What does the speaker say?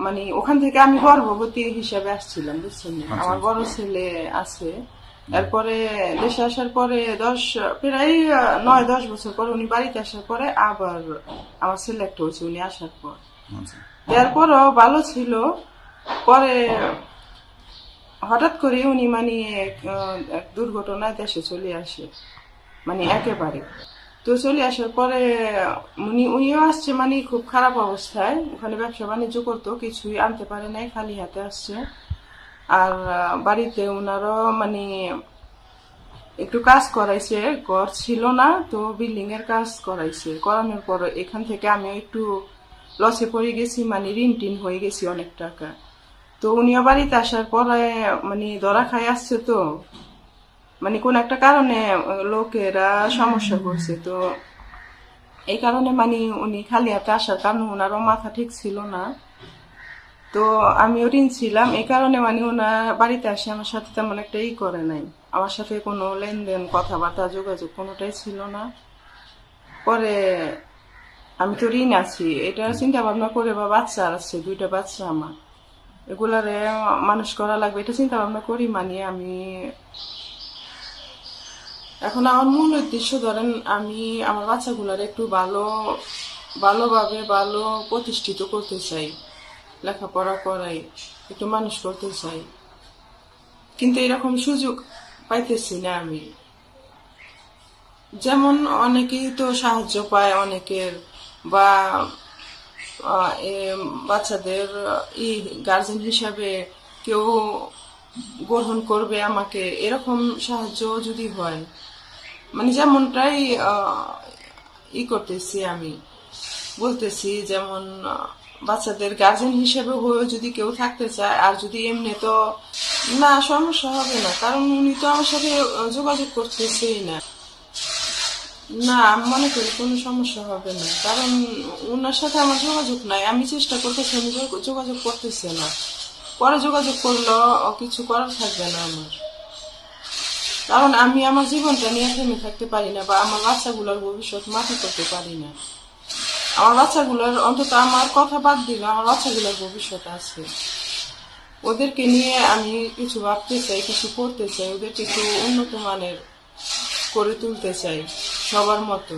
মানে ওখান থেকে আমি গর্ভবতী হিসাবে আসছিলাম, বুঝছেন? আমার বড় ছেলে আছে। এরপরে দেশে আসার পরে প্রায় 9-10 বছর পরে উনি বাড়িতে আসার পরে আবার আমার ছেলে একটা হয়েছে উনি আসার পর। তারপরও ভালো ছিল। পরে হঠাৎ করে উনি মানে এক দুর্ঘটনায় দেশে চলে আসে, মানে একেবারে। তো চলে আসার পরে উনিও আসছে মানে খুব খারাপ অবস্থায়, ওখানে ব্যবসা বাণিজ্য করতো, কিছুই আনতে পারে নাই, খালি হাতে আসছে। আর বাড়িতে ওনারও মানে একটু কাজ করাইছে, ঘর ছিল না তো বিল্ডিং এর কাজ করাইছে, করানোর পর এখান থেকে আমিও একটু লসে পড়ে গেছি, মানে ঋণ টিন হয়ে গেছি অনেক টাকা। তো উনিও বাড়িতে আসার পরে মানে ধরা খাই আসছে, তো মানে কোন একটা কারণে লোকেরা সমস্যা করছে, তো এই কারণে মানে উনি খালি হাতে আসার কারণে ওনারও মাথা ঠিক ছিল না। তো আমিও ঋণ ছিলাম, এই কারণে মানে ওনার বাড়িতে আসে আমার সাথে তেমন একটা করে নাই, আমার সাথে কোনো লেনদেন কথাবার্তা যোগাযোগ কোনোটাই ছিল না। পরে আমি তো ঋণ আছি এটা চিন্তা ভাবনা করে, বা বাচ্চা আছে 2টা বাচ্চা আমার, এগুলারে মানুষ করা লাগবে এটা চিন্তা ভাবনা করি, মানে আমি এখন আমার মূল উদ্দেশ্য ধরেন আমি আমার বাচ্চাগুলার একটু ভালোভাবে ভালো প্রতিষ্ঠিত করতে চাই, লেখাপড়া করাই, একটু মানুষ করতে চাই, কিন্তু এরকম সুযোগ পাইতেছি না আমি। যেমন অনেকেই তো সাহায্য পায় অনেকের, বা বাচ্চাদের গার্জেন হিসাবে কেউ গ্রহণ করবে আমাকে, এরকম সাহায্য যদি হয়, মানে যেমনটাই করতেছি আমি, বলতেছি যেমন বাচ্চাদের গার্জেন হিসেবে হয়েও যদি কেউ থাকতে চায়, আর যদি এমনি তো না, সমস্যা হবে না, কারণ উনি তো আমার সাথে যোগাযোগ করতেছেই না। না, আমি মনে করি কোনো সমস্যা হবে না, কারণ ওনার সাথে আমার যোগাযোগ নাই, আমি চেষ্টা করতেছি, উনি যোগাযোগ করতেছে না। পরে যোগাযোগ করলেও কিছু করার থাকবে না আমার, কারণ আমি আমার জীবনটা নিয়ে থেমে থাকতে পারি না, বা আমার বাচ্চাগুলোর ভবিষ্যৎ মাটি করতে পারি না। আমার বাচ্চাগুলোর অন্তত, আমার কথা বাদ দিলে আমার বাচ্চাগুলোর ভবিষ্যৎ আছে, ওদেরকে নিয়ে আমি কিছু ভাবতে চাই, কিছু করতে চাই, ওদেরকে একটু উন্নত মানের করে তুলতে চাই সবার মতো।